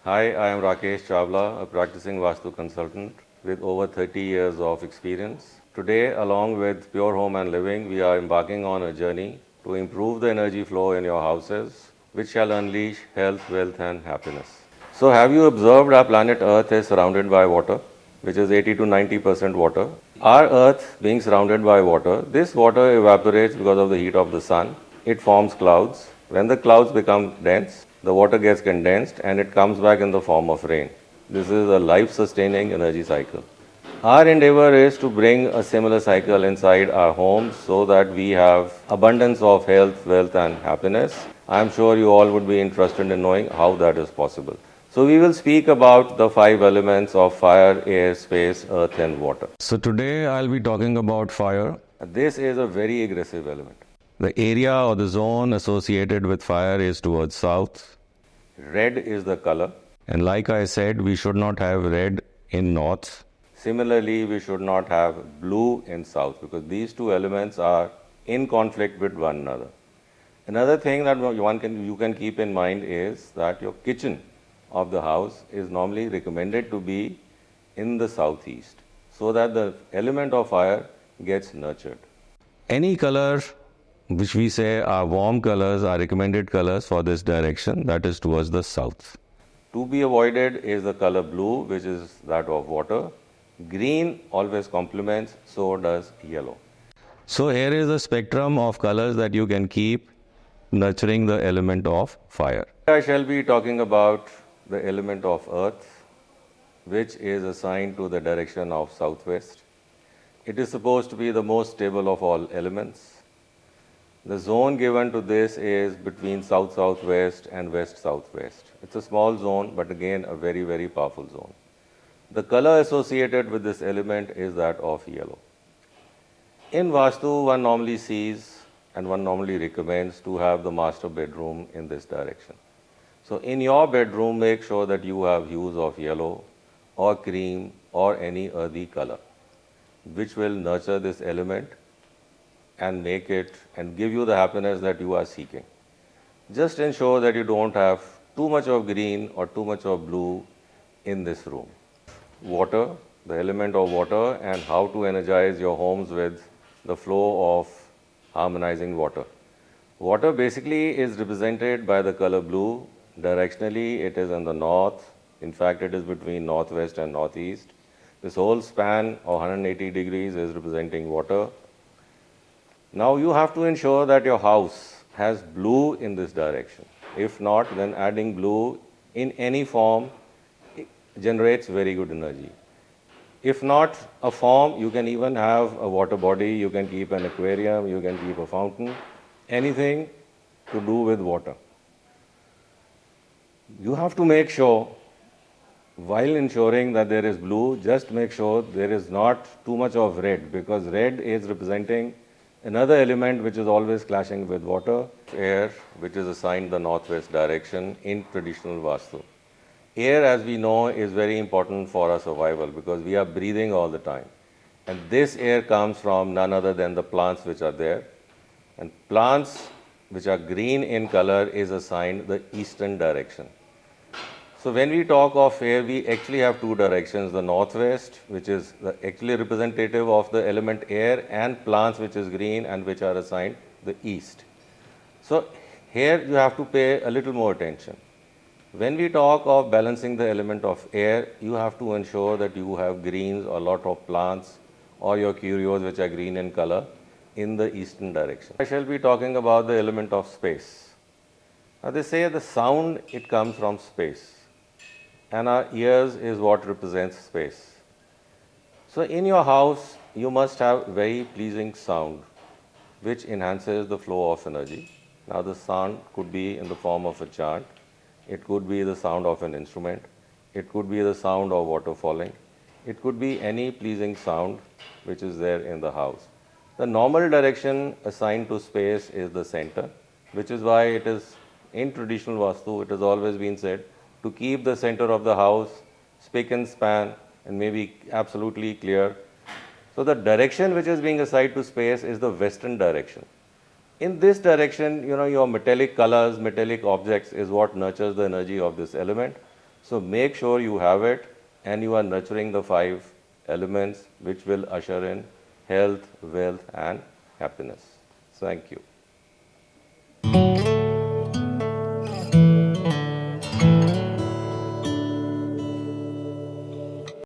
Hi, I am Rakesh Chawla, a practicing Vastu consultant with over 30 years of experience. Today, along with Pure Home and Living, we are embarking on a journey to improve the energy flow in your houses, which shall unleash health, wealth, and happiness. So, have you observed our planet Earth is surrounded by water, which is 80 to 90% water? Our Earth being surrounded by water, this water evaporates because of the heat of the sun. It forms clouds. When the clouds become dense, the water gets condensed and it comes back in the form of rain. This is a life sustaining energy cycle. Our endeavor is to bring a similar cycle inside our homes so that we have abundance of health, wealth, and happiness. I am sure you all would be interested in knowing how that is possible. So, we will speak about the five elements of fire, air, space, earth, and water. So, today I'll be talking about fire. This is a very aggressive element. The area or the zone associated with fire is towards south. Red is the color. And like I said, we should not have red in north. Similarly, we should not have blue in south because these two elements are in conflict with one another. Another thing that you can keep in mind is that your kitchen of the house is normally recommended to be in the southeast so that the element of fire gets nurtured. Any color which we say are warm colors are recommended colors for this direction, that is towards the south. To be avoided is the color blue, which is that of water. Green always complements, so does yellow. So here is a spectrum of colors that you can keep nurturing the element of fire. I shall be talking about the element of earth, which is assigned to the direction of southwest. It is supposed to be the most stable of all elements. The zone given to this is between south-southwest and west-southwest. It's a small zone, but again a very, very powerful zone. The color associated with this element is that of yellow. In Vastu, one normally sees and one normally recommends to have the master bedroom in this direction. So in your bedroom, make sure that you have hues of yellow or cream or any earthy color, which will nurture this element and make it and give you the happiness that you are seeking. Just ensure that you don't have too much of green or too much of blue in this room. Water, the element of water, and how to energize your homes with the flow of harmonizing water. Water basically is represented by the color blue. Directionally, it is in the north. In fact, it is between northwest and northeast. This whole span of 180 degrees is representing water. Now you have to ensure that your house has blue in this direction. If not, then adding blue in any form generates very good energy. If not a form, you can even have a water body, you can keep an aquarium, you can keep a fountain, anything to do with water. You have to make sure, while ensuring that there is blue, just make sure there is not too much of red, because red is representing another element which is always clashing with water, air, which is assigned the northwest direction in traditional Vastu. Air, as we know, is very important for our survival because we are breathing all the time. And this air comes from none other than the plants which are there. And plants which are green in color is assigned the eastern direction. So when we talk of air, we actually have two directions, the northwest, which is actually representative of the element air, and plants which is green and which are assigned the east. So here you have to pay a little more attention. When we talk of balancing the element of air, you have to ensure that you have greens or a lot of plants or your curios which are green in color in the eastern direction. I shall be talking about the element of space. Now they say the sound, it comes from space, and our ears is what represents space. So in your house, you must have very pleasing sound which enhances the flow of energy. Now the sound could be in the form of a chant. It could be the sound of an instrument. It could be the sound of water falling. It could be any pleasing sound which is there in the house. The normal direction assigned to space is the center, which is why it is in traditional Vastu, it has always been said to keep the center of the house spick and span and maybe absolutely clear. So the direction which is being assigned to space is the western direction. In this direction, your metallic colors, metallic objects is what nurtures the energy of this element. So make sure you have it and you are nurturing the 5 elements which will usher in health, wealth, and happiness. Thank you.